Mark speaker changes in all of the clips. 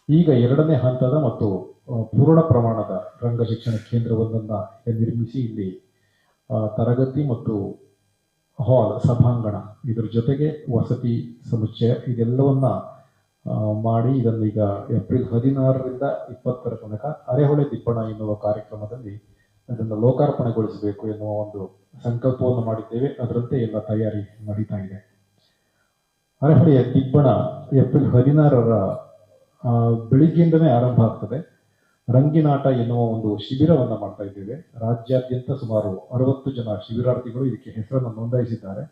Speaker 1: ಈಗ ಎರಡನೇ ಹಂತದ ಮತ್ತು ಪೂರ್ಣ ಪ್ರಮಾಣದ ರಂಗ ಶಿಕ್ಷಣ ಕೇಂದ್ರವೊಂದನ್ನು ನಿರ್ಮಿಸಿ ಇಲ್ಲಿ ತರಗತಿ ಮತ್ತು ಹಾಲ್ ಸಭಾಂಗಣ ಇದರ ಜೊತೆಗೆ ವಸತಿ ಸಮುಚ್ಚಯ ಇದೆಲ್ಲವನ್ನ ಮಾಡಿ ಇದನ್ನೀಗ ಏಪ್ರಿಲ್ 16ರಿಂದ 20ರ ತನಕ ಅರೆಹೊಳೆ ದಿಬ್ಬಣ ಎನ್ನುವ ಕಾರ್ಯಕ್ರಮದಲ್ಲಿ ಅದನ್ನು ಲೋಕಾರ್ಪಣೆಗೊಳಿಸಬೇಕು ಎನ್ನುವ ಒಂದು ಸಂಕಲ್ಪವನ್ನು ಮಾಡಿದ್ದೇವೆ. ಅದರಂತೆ ಎಲ್ಲ ತಯಾರಿ ನಡೀತಾ ಇದೆ. ಅರೆಹೊಳೆಯ ದಿಬ್ಬಣ ಏಪ್ರಿಲ್ 16ರ ಬೆಳಿಗ್ಗೆಯಿಂದನೇ ಆರಂಭ ಆಗ್ತದೆ. ರಂಗಿನಾಟ ಎನ್ನುವ ಒಂದು ಶಿಬಿರವನ್ನು ಮಾಡ್ತಾ ಇದ್ದೇವೆ. ರಾಜ್ಯಾದ್ಯಂತ ಸುಮಾರು 60 ಜನ ಶಿಬಿರಾರ್ಥಿಗಳು ಇದಕ್ಕೆ ಹೆಸರನ್ನು ನೋಂದಾಯಿಸಿದ್ದಾರೆ.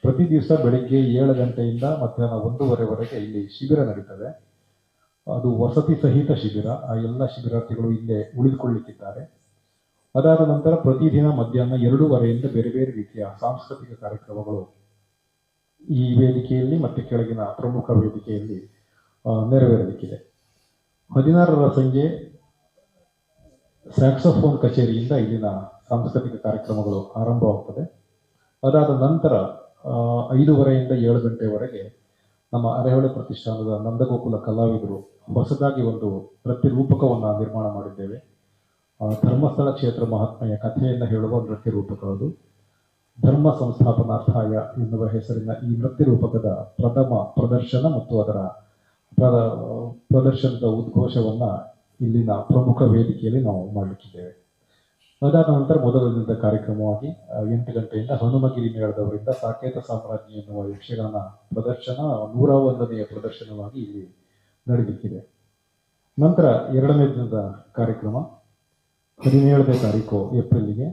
Speaker 1: ಪ್ರತಿ ದಿವಸ ಬೆಳಿಗ್ಗೆ 7 ಗಂಟೆಯಿಂದ ಮಧ್ಯಾಹ್ನ 1:30ವರೆಗೆ ಇಲ್ಲಿ ಶಿಬಿರ ನಡೀತದೆ. ಅದು ವಸತಿ ಸಹಿತ ಶಿಬಿರ. ಆ ಎಲ್ಲ ಶಿಬಿರಾರ್ಥಿಗಳು ಇಲ್ಲೇ ಉಳಿದುಕೊಳ್ಳಿಕ್ಕಿದ್ದಾರೆ. ಅದಾದ ನಂತರ ಪ್ರತಿದಿನ ಮಧ್ಯಾಹ್ನ 2:30ರಿಂದ ಬೇರೆ ಬೇರೆ ರೀತಿಯ ಸಾಂಸ್ಕೃತಿಕ ಕಾರ್ಯಕ್ರಮಗಳು ಈ ವೇದಿಕೆಯಲ್ಲಿ ಮತ್ತೆ ಕೆಳಗಿನ ಪ್ರಮುಖ ವೇದಿಕೆಯಲ್ಲಿ ನೆರವೇರಲಿಕ್ಕಿದೆ. 16ರ ಸಂಜೆ ಸ್ಯಾಕ್ಸೋಫೋನ್ ಕಚೇರಿಯಿಂದ ಇಲ್ಲಿನ ಸಾಂಸ್ಕೃತಿಕ ಕಾರ್ಯಕ್ರಮಗಳು ಆರಂಭವಾಗ್ತದೆ. ಅದಾದ ನಂತರ 5:30ರಿಂದ 7 ಗಂಟೆವರೆಗೆ ನಮ್ಮ ಅರೆಹೊಳೆ ಪ್ರತಿಷ್ಠಾನದ ನಂದಗೋಕುಲ ಕಲಾವಿದರು ಹೊಸದಾಗಿ ಒಂದು ನೃತ್ಯ ರೂಪಕವನ್ನು ನಿರ್ಮಾಣ ಮಾಡಿದ್ದೇವೆ. ಧರ್ಮಸ್ಥಳ ಕ್ಷೇತ್ರ ಮಹಾತ್ಮೆಯ ಕಥೆಯನ್ನು ಹೇಳುವ ನೃತ್ಯ ರೂಪಕ ಅದು. ಧರ್ಮ ಸಂಸ್ಥಾಪನಾರ್ಥಾಯ ಎನ್ನುವ ಹೆಸರಿನ ಈ ನೃತ್ಯ ರೂಪಕದ ಪ್ರಥಮ ಪ್ರದರ್ಶನ ಮತ್ತು ಅದರ ಪ್ರದರ್ಶನದ ಉದ್ಘೋಷವನ್ನ ಇಲ್ಲಿನ ಪ್ರಮುಖ ವೇದಿಕೆಯಲ್ಲಿ ನಾವು ಮಾಡಲಿಕ್ಕಿದ್ದೇವೆ. ಅದಾದ ನಂತರ ಮೊದಲ ದಿನದ ಕಾರ್ಯಕ್ರಮವಾಗಿ 8 ಗಂಟೆಯಿಂದ ಹನುಮಗಿರಿ ಮೇಳದವರಿಂದ ಸಾಕೇತ ಸಾಮ್ರಾಜ್ಞಿ ಎನ್ನುವ ಯಕ್ಷಗಾನ ಪ್ರದರ್ಶನ 101ನೆಯ ಪ್ರದರ್ಶನವಾಗಿ ಇಲ್ಲಿ ನಡೆಯಲಿಕ್ಕಿದೆ. ನಂತರ ಎರಡನೇ ದಿನದ ಕಾರ್ಯಕ್ರಮ 17ನೇ ತಾರೀಕು ಏಪ್ರಿಲ್ಗೆ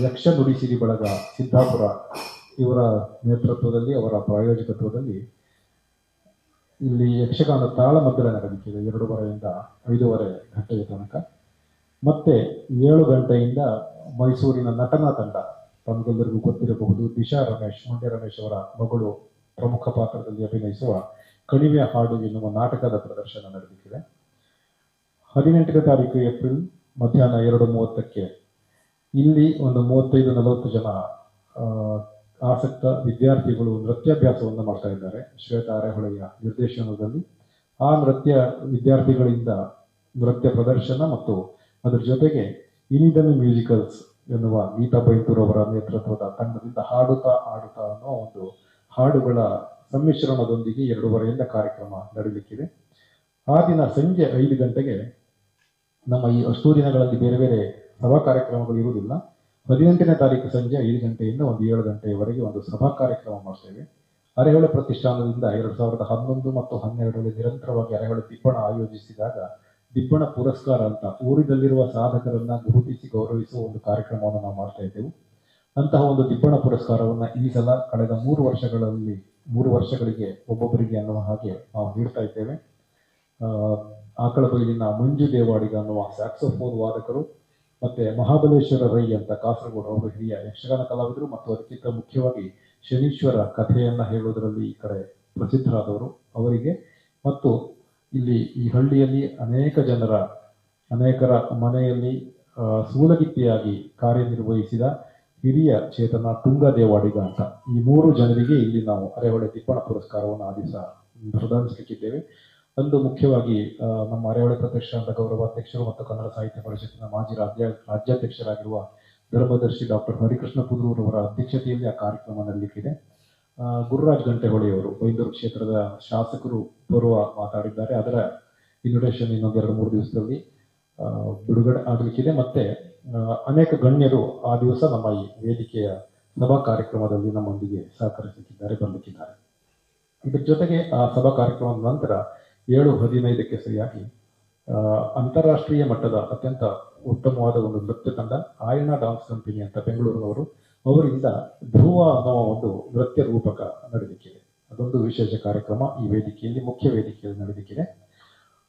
Speaker 1: ಯಕ್ಷ ನುಡಿಸಿರಿ ಬಳಗ ಸಿದ್ದಾಪುರ ಇವರ ನೇತೃತ್ವದಲ್ಲಿ ಅವರ ಪ್ರಾಯೋಜಕತ್ವದಲ್ಲಿ ಇಲ್ಲಿ ಯಕ್ಷಗಾನ ತಾಳಮದ್ದಳೆ ನಡೆಯಲಿಕ್ಕಿದೆ 2:30ರಿಂದ 5:30 ಗಂಟೆಯ ತನಕ. ಮತ್ತೆ 7 ಗಂಟೆಯಿಂದ ಮೈಸೂರಿನ ನಟನಾ ತಂಡ, ತಮಗೆಲ್ಲರಿಗೂ ಗೊತ್ತಿರಬಹುದು, ದಿಶಾ ರಮೇಶ್, ಮಂಡ್ಯ ರಮೇಶ್ ಅವರ ಮಗಳು ಪ್ರಮುಖ ಪಾತ್ರದಲ್ಲಿ ಅಭಿನಯಿಸುವ ಕಣಿವೆ ಹಾಡು ಎನ್ನುವ ನಾಟಕದ ಪ್ರದರ್ಶನ ನಡೆಯಲಿಕ್ಕಿದೆ. 18ನೇ ತಾರೀಕು ಏಪ್ರಿಲ್ ಮಧ್ಯಾಹ್ನ 2:30ಕ್ಕೆ ಇಲ್ಲಿ ಒಂದು 35-40 ಜನ ಆಸಕ್ತ ವಿದ್ಯಾರ್ಥಿಗಳು ನೃತ್ಯಾಭ್ಯಾಸವನ್ನು ಮಾಡ್ತಾ ಇದ್ದಾರೆ ಶ್ವೇತಾ ಅರೆಹೊಳೆಯ ನಿರ್ದೇಶನದಲ್ಲಿ. ಆ ನೃತ್ಯ ವಿದ್ಯಾರ್ಥಿಗಳಿಂದ ನೃತ್ಯ ಪ್ರದರ್ಶನ ಮತ್ತು ಅದರ ಜೊತೆಗೆ ಇನಿದನ್ ಮ್ಯೂಸಿಕಲ್ಸ್ ಎನ್ನುವ ಗೀತಾ ಬೈಂದೂರ್ ಅವರ ನೇತೃತ್ವದ ತಂಡದಿಂದ ಹಾಡುತ್ತಾ ಆಡುತ್ತಾ ಅನ್ನೋ ಒಂದು ಹಾಡುಗಳ ಸಮ್ಮಿಶ್ರಣದೊಂದಿಗೆ 2:30ರಿಂದ ಕಾರ್ಯಕ್ರಮ ನಡೆಯಲಿಕ್ಕಿದೆ. ಆ ದಿನ ಸಂಜೆ 5 ಗಂಟೆಗೆ ನಮ್ಮ ಈ ಅಷ್ಟೂ ದಿನಗಳಲ್ಲಿ ಬೇರೆ ಬೇರೆ ಸಭಾ ಕಾರ್ಯಕ್ರಮಗಳು ಇರುವುದಿಲ್ಲ. 18ನೇ ತಾರೀಕು ಸಂಜೆ 5 ಗಂಟೆಯಿಂದ 7 ಗಂಟೆಯವರೆಗೆ ಒಂದು ಸಭಾ ಕಾರ್ಯಕ್ರಮ ಮಾಡ್ತೇವೆ. ಅರೆಹೊಳೆ ಪ್ರತಿಷ್ಠಾನದಿಂದ 2011 ಮತ್ತು 12ರಲ್ಲಿ ನಿರಂತರವಾಗಿ ಅರೆಹೊಳೆ ದಿಬ್ಬಣ ಆಯೋಜಿಸಿದಾಗ ದಿಬ್ಬಣ ಪುರಸ್ಕಾರ ಅಂತ ಊರಿನಲ್ಲಿರುವ ಸಾಧಕರನ್ನ ಗುರುತಿಸಿ ಗೌರವಿಸುವ ಒಂದು ಕಾರ್ಯಕ್ರಮವನ್ನು ನಾವು ಮಾಡ್ತಾ ಇದ್ದೆವು. ಅಂತಹ ಒಂದು ದಿಬ್ಬಣ ಪುರಸ್ಕಾರವನ್ನ ಈ ಸಲ ಕಳೆದ 3 ವರ್ಷಗಳಿಗೆ ಒಬ್ಬೊಬ್ಬರಿಗೆ ಅನ್ನುವ ಹಾಗೆ ನಾವು ನೀಡ್ತಾ ಇದ್ದೇವೆ. ಆಕಳಬೈಲಿನ ಮಂಜು ದೇವಾಡಿಗ ಅನ್ನುವ ಸ್ಯಾಕ್ಸೋಫೋನ್ ವಾದಕರು ಮತ್ತೆ ಮಹಾಬಲೇಶ್ವರ ರೈ ಅಂತ ಕಾಸರಗೋಡು ಅವರು ಹಿರಿಯ ಯಕ್ಷಗಾನ ಕಲಾವಿದರು ಮತ್ತು ಅದಕ್ಕಿಂತ ಮುಖ್ಯವಾಗಿ ಶನೀಶ್ವರ ಕಥೆಯನ್ನ ಹೇಳುವುದರಲ್ಲಿ ಈ ಕಡೆ ಪ್ರಸಿದ್ಧರಾದವರು ಅವರಿಗೆ ಮತ್ತು ಇಲ್ಲಿ ಈ ಹಳ್ಳಿಯಲ್ಲಿ ಅನೇಕರ ಮನೆಯಲ್ಲಿ ಸೂಲಗಿತ್ತಿಯಾಗಿ ಕಾರ್ಯನಿರ್ವಹಿಸಿದ ಹಿರಿಯ ಚೇತನ ತುಂಗ ದೇವಾಡಿಗ ಅಂತ ಈ 3 ಜನರಿಗೆ ಇಲ್ಲಿ ನಾವು ಅರೆಹೊಳೆ ದಿಬ್ಬಣ ಪುರಸ್ಕಾರವನ್ನು ಆ ದಿವಸ ಪ್ರದಾನಿಸಲಿಕ್ಕಿದ್ದೇವೆ. ಅಂದು ಮುಖ್ಯವಾಗಿ ನಮ್ಮ ಅರೆಹೊಳೆ ಪ್ರತಿಷ್ಠಾನದ ಗೌರವಾಧ್ಯಕ್ಷರು ಮತ್ತು ಕನ್ನಡ ಸಾಹಿತ್ಯ ಪರಿಷತ್ತಿನ ಮಾಜಿ ರಾಜ್ಯಾಧ್ಯಕ್ಷರಾಗಿರುವ ಧರ್ಮದರ್ಶಿ ಡಾಕ್ಟರ್ ಹರಿಕೃಷ್ಣ ಪುದೂರ್ ಅವರ ಅಧ್ಯಕ್ಷತೆಯಲ್ಲಿ ಆ ಕಾರ್ಯಕ್ರಮ ನಡೆಯಲಿಕ್ಕಿದೆ. ಗುರುರಾಜ್ ಗಂಟೆಹೊಳೆಯವರು ಬೈಂದೂರು ಕ್ಷೇತ್ರದ ಶಾಸಕರು ಬರುವ ಮಾತಾಡಿದ್ದಾರೆ. ಅದರ ಇನ್ವಿಟೇಷನ್ ಇನ್ನೊಂದು 2-3 ದಿವಸದಲ್ಲಿ ಬಿಡುಗಡೆ ಆಗಲಿಕ್ಕಿದೆ. ಮತ್ತೆ ಅನೇಕ ಗಣ್ಯರು ಆ ದಿವಸ ನಮ್ಮ ಈ ವೇದಿಕೆಯ ಸಭಾ ಕಾರ್ಯಕ್ರಮದಲ್ಲಿ ನಮ್ಮೊಂದಿಗೆ ಬರಲಿಕ್ಕಿದ್ದಾರೆ. ಇದರ ಜೊತೆಗೆ ಆ ಸಭಾ ಕಾರ್ಯಕ್ರಮದ ನಂತರ 7:15ಕ್ಕೆ ಸರಿಯಾಗಿ ಅಂತಾರಾಷ್ಟ್ರೀಯ ಮಟ್ಟದ ಅತ್ಯಂತ ಉತ್ತಮವಾದ ಒಂದು ನೃತ್ಯ ತಂಡ ಆಯಣ ಡಾನ್ಸ್ ಕಂಪನಿ ಅಂತ ಬೆಂಗಳೂರಿನವರು ಅವರಿಂದ ಧ್ರುವ ಅನ್ನುವ ಒಂದು ನೃತ್ಯ ರೂಪಕ ನಡೆಯಲಿಕ್ಕಿದೆ. ಅದೊಂದು ವಿಶೇಷ ಕಾರ್ಯಕ್ರಮ ಈ ವೇದಿಕೆಯಲ್ಲಿ ಮುಖ್ಯ ವೇದಿಕೆಯಲ್ಲಿ ನಡೆಯಲಿಕ್ಕಿದೆ.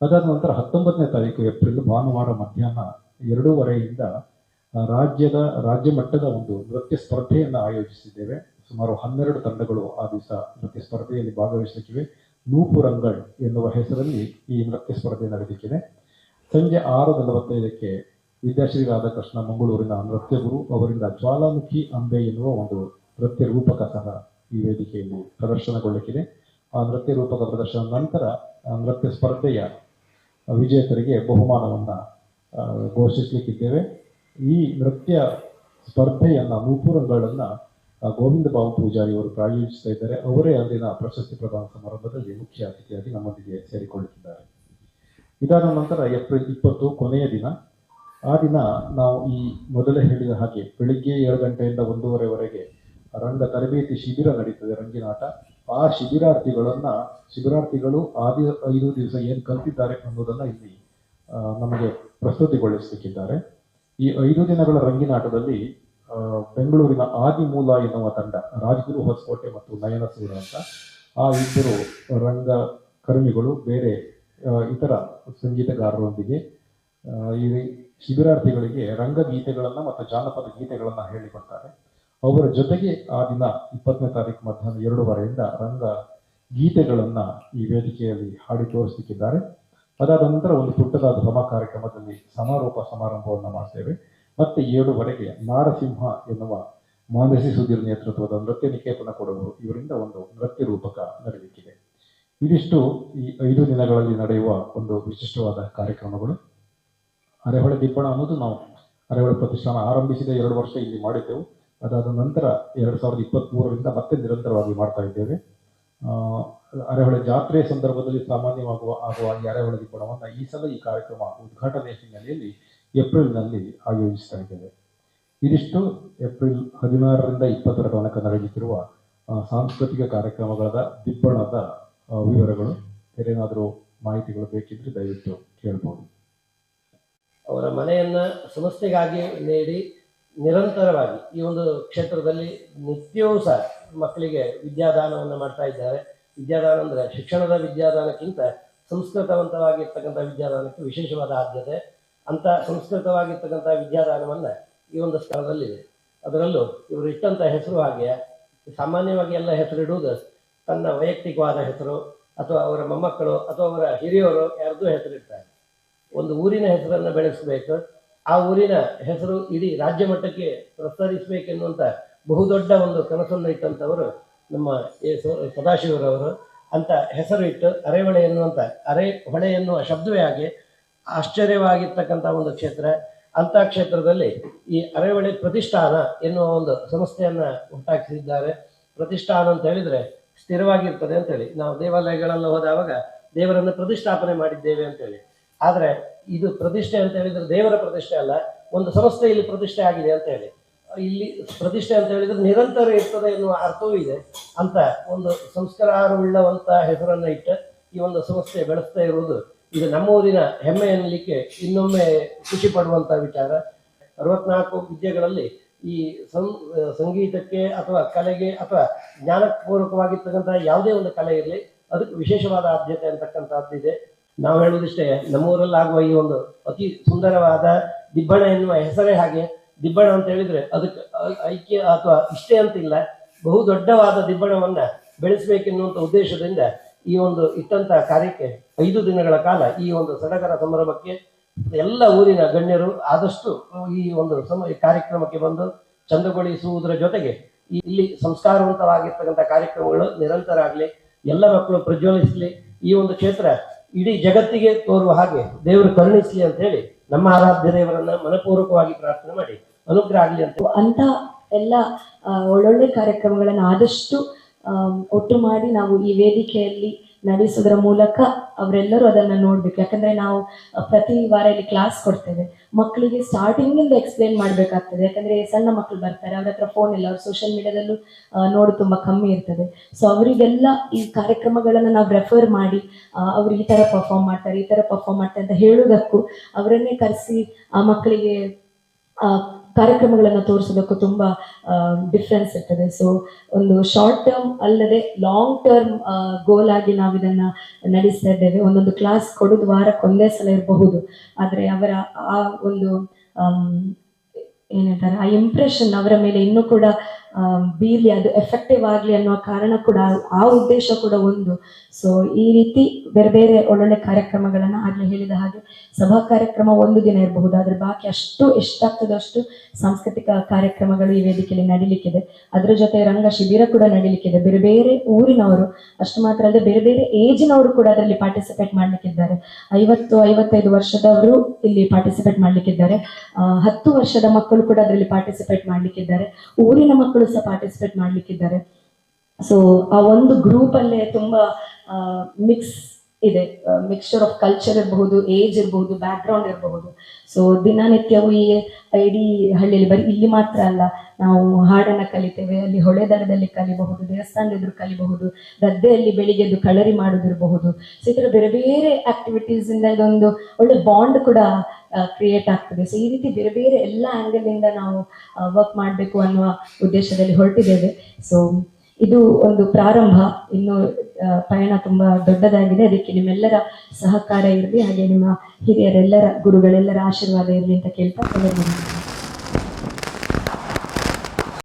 Speaker 1: ಅದಾದ ನಂತರ 19ನೇ ತಾರೀಕು ಏಪ್ರಿಲ್ ಭಾನುವಾರ ಮಧ್ಯಾಹ್ನ 2:30ರಿಂದ ರಾಜ್ಯ ಮಟ್ಟದ ಒಂದು ನೃತ್ಯ ಸ್ಪರ್ಧೆಯನ್ನು ಆಯೋಜಿಸಿದ್ದೇವೆ. ಸುಮಾರು 12 ತಂಡಗಳು ಆ ದಿವಸ ನೃತ್ಯ ಸ್ಪರ್ಧೆಯಲ್ಲಿ ಭಾಗವಹಿಸಲಿಕ್ಕಿವೆ. ನೂಪುರಂಗಳ್ ಎನ್ನುವ ಹೆಸರಲ್ಲಿ ಈ ನೃತ್ಯ ಸ್ಪರ್ಧೆ ನಡೆಯಲಿಕ್ಕಿದೆ. ಸಂಜೆ 6:45ಕ್ಕೆ ವಿದ್ಯಾಶ್ರೀ ರಾಧಾಕೃಷ್ಣ ಮಂಗಳೂರಿನ ನೃತ್ಯ ಗುರು ಅವರಿಂದ ಜ್ವಾಲಾಮುಖಿ ಅಂಬೆ ಎನ್ನುವ ಒಂದು ನೃತ್ಯ ರೂಪಕ ಸಹ ಈ ವೇದಿಕೆಯಲ್ಲಿ ಪ್ರದರ್ಶನಗೊಳ್ಳಲಿಕ್ಕಿದೆ. ಆ ನೃತ್ಯ ರೂಪಕ ಪ್ರದರ್ಶನದ ನಂತರ ನೃತ್ಯ ಸ್ಪರ್ಧೆಯ ವಿಜೇತರಿಗೆ ಬಹುಮಾನವನ್ನು ಘೋಷಿಸಲಿಕ್ಕಿದ್ದೇವೆ. ಈ ನೃತ್ಯ ಸ್ಪರ್ಧೆಯನ್ನು ನೂಪುರಂಗಳನ್ನು ಗೋವಿಂದ ಬಾಬು ಪೂಜಾರಿ ಅವರು ಪ್ರಾಯೋಜಿಸ್ತಾ ಇದ್ದಾರೆ. ಅವರೇ ಅಲ್ಲಿನ ಪ್ರಶಸ್ತಿ ಪ್ರದಾನ ಸಮಾರಂಭದಲ್ಲಿ ಮುಖ್ಯ ಅತಿಥಿಯಾಗಿ ನಮ್ಮೊಂದಿಗೆ ಸೇರಿಕೊಳ್ಳುತ್ತಿದ್ದಾರೆ. ಇದಾದ ನಂತರ ಏಪ್ರಿಲ್ 20 ಕೊನೆಯ ದಿನ. ಆ ದಿನ ನಾವು ಈ ಮೊದಲೇ ಹೇಳಿದ ಹಾಗೆ ಬೆಳಿಗ್ಗೆ 7 ಗಂಟೆಯಿಂದ 1:30ವರೆಗೆ ರಂಗ ತರಬೇತಿ ಶಿಬಿರ ನಡೀತದೆ, ರಂಗಿನಾಟ. ಆ ಶಿಬಿರಾರ್ಥಿಗಳು 5 ದಿವಸ ಏನು ಕಲಿತಿದ್ದಾರೆ ಅನ್ನೋದನ್ನ ಇಲ್ಲಿ ನಮಗೆ ಪ್ರಸ್ತುತಿಗೊಳಿಸಲಿಕ್ಕಿದ್ದಾರೆ. ಈ 5 ದಿನಗಳ ರಂಗಿನಾಟದಲ್ಲಿ ಬೆಂಗಳೂರಿನ ಆದಿಮೂಲ ಎನ್ನುವ ತಂಡ, ರಾಜಗುರು ಹೊಸಕೋಟೆ ಮತ್ತು ನಯನ ಸೂರ ಅಂತ ಆ ಇಬ್ಬರು ರಂಗ ಕರ್ಮಿಗಳು ಬೇರೆ ಇತರ ಸಂಗೀತಗಾರರೊಂದಿಗೆ ಈ ಶಿಬಿರಾರ್ಥಿಗಳಿಗೆ ರಂಗಗೀತೆಗಳನ್ನು ಮತ್ತು ಜಾನಪದ ಗೀತೆಗಳನ್ನು ಹೇಳಿಕೊಡ್ತಾರೆ. ಅವರ ಜೊತೆಗೆ ಆ ದಿನ 20ನೇ ತಾರೀಕು ಮಧ್ಯಾಹ್ನ 2:30ರಿಂದ ರಂಗ ಗೀತೆಗಳನ್ನು ಈ ವೇದಿಕೆಯಲ್ಲಿ ಹಾಡಿ ತೋರಿಸಲಿಕ್ಕಿದ್ದಾರೆ. ಅದಾದ ನಂತರ ಒಂದು ಪುಟ್ಟದಾದ ಸಭಾ ಕಾರ್ಯಕ್ರಮದಲ್ಲಿ ಸಮಾರೋಪ ಸಮಾರಂಭವನ್ನು ಮಾಡ್ತೇವೆ. ಮತ್ತೆ 7:15ಗೆ ನಾರಸಿಂಹ ಎನ್ನುವ ಮಾನಸಿ ಸುಧೀರ್ ನೇತೃತ್ವದ ನೃತ್ಯ ನಿಕೇತನ ಕೊಡವರು ಇವರಿಂದ ಒಂದು ನೃತ್ಯ ರೂಪಕ ನಡೆಯಲಿಕ್ಕಿದೆ. ಇದಿಷ್ಟು ಈ 5 ದಿನಗಳಲ್ಲಿ ನಡೆಯುವ ಒಂದು ವಿಶಿಷ್ಟವಾದ ಕಾರ್ಯಕ್ರಮಗಳು. ಅರೆಹೊಳೆ ದಿಬ್ಬಣ ಅನ್ನೋದು ನಾವು ಅರೆಹೊಳೆ ಪ್ರತಿಷ್ಠಾನ ಆರಂಭಿಸಿದ 2 ವರ್ಷ ಇಲ್ಲಿ ಮಾಡಿದ್ದೆವು. ಅದಾದ ನಂತರ 2023ರಿಂದ ಮತ್ತೆ ನಿರಂತರವಾಗಿ ಮಾಡ್ತಾ ಇದ್ದೇವೆ. ಅರೆಹೊಳೆ ಜಾತ್ರೆ ಸಂದರ್ಭದಲ್ಲಿ ಆಗುವ ಈ ಅರೆಹೊಳೆ ದಿಬ್ಬಣವನ್ನು ಈ ಸಲ ಈ ಕಾರ್ಯಕ್ರಮ ಉದ್ಘಾಟನೆಯ ಹಿನ್ನೆಲೆಯಲ್ಲಿ ಏಪ್ರಿಲ್ನಲ್ಲಿ ಆಯೋಜಿಸ್ತಾ ಇದ್ದೇವೆ. ಇದಿಷ್ಟು ಏಪ್ರಿಲ್ 16ರಿಂದ 20ರ ತನಕ ನಡೆಯುತ್ತಿರುವ ಸಾಂಸ್ಕೃತಿಕ ಕಾರ್ಯಕ್ರಮಗಳಾದ ದಿಬ್ಬಣದ ವಿವರಗಳು. ಬೇರೇನಾದರೂ ಮಾಹಿತಿಗಳು ಬೇಕಿದ್ರೆ ದಯವಿಟ್ಟು ಕೇಳ್ಬೋದು.
Speaker 2: ಅವರ ಮನೆಯನ್ನ ಸಂಸ್ಥೆಗಾಗಿ ನೀಡಿ ನಿರಂತರವಾಗಿ ಈ ಒಂದು ಕ್ಷೇತ್ರದಲ್ಲಿ ನಿತ್ಯವೂ ಸಹ ಮಕ್ಕಳಿಗೆ ವಿದ್ಯಾದಾನವನ್ನು ಮಾಡ್ತಾ ಇದ್ದಾರೆ. ವಿದ್ಯಾದಾನ ಅಂದರೆ ಶಿಕ್ಷಣದ ವಿದ್ಯಾದಾನಕ್ಕಿಂತ ಸಂಸ್ಕೃತವಂತವಾಗಿರ್ತಕ್ಕಂಥ ವಿದ್ಯಾದಾನಕ್ಕೆ ವಿಶೇಷವಾದ ಆದ್ಯತೆ. ಅಂಥ ಸಂಸ್ಕೃತವಾಗಿರ್ತಕ್ಕಂಥ ವಿದ್ಯಾದಾನವನ್ನು ಈ ಒಂದು ಸ್ಥಳದಲ್ಲಿದೆ. ಅದರಲ್ಲೂ ಇವರು ಇಟ್ಟಂಥ ಹೆಸರು ಹಾಗೆ ಸಾಮಾನ್ಯವಾಗಿ ಎಲ್ಲ ಹೆಸರಿಡುವುದು ತನ್ನ ವೈಯಕ್ತಿಕವಾದ ಹೆಸರು ಅಥವಾ ಅವರ ಮೊಮ್ಮಕ್ಕಳು ಅಥವಾ ಅವರ ಹಿರಿಯವರು ಯಾರ್ದೂ ಹೆಸರಿಡ್ತಾರೆ. ಒಂದು ಊರಿನ ಹೆಸರನ್ನು ಬೆಳೆಸಬೇಕು, ಆ ಊರಿನ ಹೆಸರು ಇಡೀ ರಾಜ್ಯ ಮಟ್ಟಕ್ಕೆ ಪ್ರಸರಿಸಬೇಕೆನ್ನುವಂಥ ಬಹುದೊಡ್ಡ ಒಂದು ಕನಸನ್ನು ಇಟ್ಟಂಥವರು ನಮ್ಮ ಸದಾಶಿವರವರು. ಅಂತ ಹೆಸರು ಇಟ್ಟು ಅರೆಹೊಳೆ ಎನ್ನುವಂಥ ಅರೆಹೊಳೆ ಎನ್ನುವ ಶಬ್ದವೇ ಹಾಗೆ ಆಶ್ಚರ್ಯವಾಗಿರ್ತಕ್ಕಂಥ ಒಂದು ಕ್ಷೇತ್ರ. ಅಂಥ ಕ್ಷೇತ್ರದಲ್ಲಿ ಈ ಅರೆಹೊಳೆ ಪ್ರತಿಷ್ಠಾನ ಎನ್ನುವ ಒಂದು ಸಂಸ್ಥೆಯನ್ನು ಹುಟ್ಟಾಕಿಸಿದ್ದಾರೆ. ಪ್ರತಿಷ್ಠಾನ ಅಂತ ಹೇಳಿದರೆ ಸ್ಥಿರವಾಗಿರ್ತದೆ ಅಂತೇಳಿ. ನಾವು ದೇವಾಲಯಗಳೆಲ್ಲ ಹೋದಾಗ ದೇವರನ್ನು ಪ್ರತಿಷ್ಠಾಪನೆ ಮಾಡಿದ್ದೇವೆ ಅಂತೇಳಿ. ಆದರೆ ಇದು ಪ್ರತಿಷ್ಠೆ ಅಂತ ಹೇಳಿದರೆ ದೇವರ ಪ್ರತಿಷ್ಠೆ ಅಲ್ಲ, ಒಂದು ಸಂಸ್ಥೆ ಇಲ್ಲಿ ಪ್ರತಿಷ್ಠೆ ಆಗಿದೆ ಅಂತ ಹೇಳಿ. ಇಲ್ಲಿ ಪ್ರತಿಷ್ಠೆ ಅಂತ ಹೇಳಿದರೆ ನಿರಂತರ ಇರ್ತದೆ ಎನ್ನುವ ಅರ್ಥವೂ ಇದೆ. ಅಂತ ಒಂದು ಸಂಸ್ಕಾರವುಳ್ಳವಂಥ ಹೆಸರನ್ನು ಇಟ್ಟು ಈ ಒಂದು ಸಂಸ್ಥೆ ಬೆಳೆಸ್ತಾ ಇರುವುದು ಇದು ನಮ್ಮ ಊರಿನ ಹೆಮ್ಮೆ ಎನ್ನಲಿಕ್ಕೆ ಇನ್ನೊಮ್ಮೆ ಖುಷಿ ಪಡುವಂಥ ವಿಚಾರ. 64 ವಿದ್ಯೆಗಳಲ್ಲಿ ಈ ಸಂಗೀತಕ್ಕೆ ಅಥವಾ ಕಲೆಗೆ ಅಥವಾ ಜ್ಞಾನಪೂರ್ವಕವಾಗಿರ್ತಕ್ಕಂಥ ಯಾವುದೇ ಒಂದು ಕಲೆ ಇರಲಿ ಅದಕ್ಕೆ ವಿಶೇಷವಾದ ಆದ್ಯತೆ ಅಂತಕ್ಕಂಥದ್ದಿದೆ. ನಾವು ಹೇಳುವುದಿಷ್ಟೇ, ನಮ್ಮೂರಲ್ಲಾಗುವ ಈ ಒಂದು ಅತಿ ಸುಂದರವಾದ ದಿಬ್ಬಣ ಎನ್ನುವ ಹೆಸರೇ ಹಾಗೆ. ದಿಬ್ಬಣ ಅಂತ ಹೇಳಿದರೆ ಅದಕ್ಕೆ ಐಕ್ಯ ಅಥವಾ ಇಷ್ಟೇ ಅಂತಿಲ್ಲ, ಬಹು ದೊಡ್ಡವಾದ ದಿಬ್ಬಣವನ್ನು ಬೆಳೆಸಬೇಕೆನ್ನುವಂಥ ಉದ್ದೇಶದಿಂದ ಈ ಒಂದು ಇಟ್ಟಂಥ ಕಾರ್ಯಕ್ಕೆ 5 ದಿನಗಳ ಕಾಲ ಈ ಒಂದು ಸಡಗರ ಸಂಭ್ರಮಕ್ಕೆ ಎಲ್ಲ ಊರಿನ ಗಣ್ಯರು ಆದಷ್ಟು ಈ ಒಂದು ಕಾರ್ಯಕ್ರಮಕ್ಕೆ ಬಂದು ಚಂದಗೊಳಿಸುವುದರ ಜೊತೆಗೆ ಇಲ್ಲಿ ಸಂಸ್ಕಾರವಂತವಾಗಿರ್ತಕ್ಕಂಥ ಕಾರ್ಯಕ್ರಮಗಳು ನಿರಂತರ ಆಗಲಿ, ಎಲ್ಲ ಮಕ್ಕಳು ಪ್ರಜ್ವಲಿಸಲಿ, ಈ ಒಂದು ಕ್ಷೇತ್ರ ಇಡೀ ಜಗತ್ತಿಗೆ ತೋರುವ ಹಾಗೆ ದೇವರು ಕರುಣಿಸಲಿ ಅಂತ ಹೇಳಿ ನಮ್ಮ ಆರಾಧ್ಯ ದೇವರನ್ನ ಮನಪೂರ್ವಕವಾಗಿ ಪ್ರಾರ್ಥನೆ ಮಾಡಿ ಅನುಗ್ರಹ ಆಗಲಿ
Speaker 3: ಅಂತ ಎಲ್ಲ ಒಳ್ಳೊಳ್ಳೆ ಕಾರ್ಯಕ್ರಮಗಳನ್ನು ಆದಷ್ಟು ಒಟ್ಟು ಮಾಡಿ ನಾವು ಈ ವೇದಿಕೆಯಲ್ಲಿ ನಡೆಸೋದ್ರ ಮೂಲಕ ಅವರೆಲ್ಲರೂ ಅದನ್ನು ನೋಡ್ಬೇಕು. ಯಾಕಂದ್ರೆ ನಾವು ಪ್ರತಿ ವಾರ ಇಲ್ಲಿ ಕ್ಲಾಸ್ ಕೊಡ್ತೇವೆ. ಮಕ್ಕಳಿಗೆ ಸ್ಟಾರ್ಟಿಂಗಿಂದ ಎಕ್ಸ್ಪ್ಲೇನ್ ಮಾಡಬೇಕಾಗ್ತದೆ. ಯಾಕಂದ್ರೆ ಸಣ್ಣ ಮಕ್ಕಳು ಬರ್ತಾರೆ, ಅವ್ರ ಹತ್ರ ಫೋನ್ ಇಲ್ಲ, ಅವ್ರು ಸೋಷಿಯಲ್ ಮೀಡಿಯಾದಲ್ಲೂ ನೋಡು ತುಂಬ ಕಮ್ಮಿ ಇರ್ತದೆ. ಸೊ ಅವರಿಗೆಲ್ಲ ಈ ಕಾರ್ಯಕ್ರಮಗಳನ್ನು ನಾವು ರೆಫರ್ ಮಾಡಿ ಅವ್ರು ಈ ಥರ ಪರ್ಫಾರ್ಮ್ ಮಾಡ್ತಾರೆ, ಈ ಥರ ಪರ್ಫಾರ್ಮ್ ಮಾಡ್ತಾರೆ ಅಂತ ಹೇಳೋದಕ್ಕೂ ಅವರನ್ನೇ ಕರೆಸಿ ಆ ಮಕ್ಕಳಿಗೆ ಕಾರ್ಯಕ್ರಮಗಳನ್ನು ತೋರಿಸೋದಕ್ಕೂ ತುಂಬ ಡಿಫ್ರೆನ್ಸ್ ಇರ್ತದೆ. ಸೊ ಒಂದು ಶಾರ್ಟ್ ಟರ್ಮ್ ಅಲ್ಲದೆ ಲಾಂಗ್ ಟರ್ಮ್ ಗೋಲ್ ಆಗಿ ನಾವು ಇದನ್ನು ನಡೆಸ್ತಾ ಇದ್ದೇವೆ. ಒಂದೊಂದು ಕ್ಲಾಸ್ ಕೊಡೋದು ವಾರಕ್ಕೆ ಒಂದೇ ಸಲ ಇರಬಹುದು, ಆದರೆ ಅವರ ಆ ಒಂದು ಏನಂತಾರೆ ಆ ಇಂಪ್ರೆಷನ್ ಅವರ ಮೇಲೆ ಇನ್ನೂ ಕೂಡ ಬೀರ್ಲಿ, ಅದು ಎಫೆಕ್ಟಿವ್ ಆಗಲಿ ಅನ್ನೋ ಕಾರಣ ಕೂಡ, ಆ ಉದ್ದೇಶ ಕೂಡ ಒಂದು. ಸೊ ಈ ರೀತಿ ಬೇರೆ ಬೇರೆ ಒಳ್ಳೊಳ್ಳೆ ಕಾರ್ಯಕ್ರಮಗಳನ್ನು ಆಗಲೇ ಹೇಳಿದ ಹಾಗೆ ಸಭಾ ಕಾರ್ಯಕ್ರಮ ಒಂದು ದಿನ ಇರಬಹುದು, ಆದರೆ ಬಾಕಿ ಅಷ್ಟು ಎಷ್ಟಾಗ್ತದೋ ಅಷ್ಟು ಸಾಂಸ್ಕೃತಿಕ ಕಾರ್ಯಕ್ರಮಗಳು ಈ ವೇದಿಕೆಯಲ್ಲಿ ನಡೀಲಿಕ್ಕಿದೆ. ಅದರ ಜೊತೆ ರಂಗ ಶಿಬಿರ ಕೂಡ ನಡೀಲಿಕ್ಕಿದೆ. ಬೇರೆ ಬೇರೆ ಊರಿನವರು, ಅಷ್ಟು ಮಾತ್ರ ಅಲ್ಲದೆ ಬೇರೆ ಬೇರೆ ಏಜಿನವರು ಕೂಡ ಅದರಲ್ಲಿ ಪಾರ್ಟಿಸಿಪೇಟ್ ಮಾಡ್ಲಿಕ್ಕಿದ್ದಾರೆ. 50-55 ವರ್ಷದವರು ಇಲ್ಲಿ ಪಾರ್ಟಿಸಿಪೇಟ್ ಮಾಡ್ಲಿಕ್ಕಿದ್ದಾರೆ. 10 ವರ್ಷದ ಮಕ್ಕಳು ಕೂಡ ಅದರಲ್ಲಿ ಪಾರ್ಟಿಸಿಪೇಟ್ ಮಾಡ್ಲಿಕ್ಕಿದ್ದಾರೆ. ಊರಿನ ಮಕ್ಕಳು ಸಹ ಪಾರ್ಟಿಸಿಪೇಟ್ ಮಾಡ್ಲಿಕ್ಕಿದ್ದಾರೆ. ಸೊ ಆ ಒಂದು ಗ್ರೂಪ್ ಅಲ್ಲೇ ತುಂಬಾ ಮಿಕ್ಸ್ ಇದೆ. ಮಿಕ್ಸ್ಚರ್ ಆಫ್ ಕಲ್ಚರ್ ಇರಬಹುದು, ಏಜ್ ಇರಬಹುದು, ಬ್ಯಾಕ್ ಗ್ರೌಂಡ್ ಇರಬಹುದು. ಸೊ ದಿನನಿತ್ಯವೂ ಈ ಇಡೀ ಹಳ್ಳಿಯಲ್ಲಿ, ಬರೀ ಇಲ್ಲಿ ಮಾತ್ರ ಅಲ್ಲ, ನಾವು ಹಾಡನ್ನ ಕಲಿತೇವೆ, ಅಲ್ಲಿ ಹೊಳೆ ದಡದಲ್ಲಿ ಕಲಿಬಹುದು, ದೇವಸ್ಥಾನದ ಎದುರು ಕಲಿಬಹುದು, ಗದ್ದೆಯಲ್ಲಿ ಬೆಳಿಗ್ಗೆದ್ದು ಕಳರಿ ಮಾಡೋದಿರಬಹುದು. ಸೊ ಈ ಥರ ಬೇರೆ ಬೇರೆ ಆಕ್ಟಿವಿಟೀಸ್ ಇಂದ ಇದೊಂದು ಒಳ್ಳೆ ಬಾಂಡ್ ಕೂಡ ಕ್ರಿಯೇಟ್ ಆಗ್ತದೆ. ಸೊ ಈ ರೀತಿ ಬೇರೆ ಬೇರೆ ಎಲ್ಲ ಆಂಗಲ್ ಇಂದ ನಾವು ವರ್ಕ್ ಮಾಡಬೇಕು ಅನ್ನುವ ಉದ್ದೇಶದಲ್ಲಿ ಹೊರಟಿದ್ದೇವೆ. ಸೊ ಇದು ಒಂದು ಪ್ರಾರಂಭ, ಇನ್ನು ಪಯಣ ತುಂಬಾ ದೊಡ್ಡದಾಗಿದೆ. ಅದಕ್ಕೆ ನಿಮ್ಮೆಲ್ಲರ ಸಹಕಾರ ಇರಲಿ, ಹಾಗೆ ನಿಮ್ಮ ಹಿರಿಯರೆಲ್ಲರ, ಗುರುಗಳೆಲ್ಲರ ಆಶೀರ್ವಾದ ಇರಲಿ ಅಂತ ಕೇಳ್ತಾ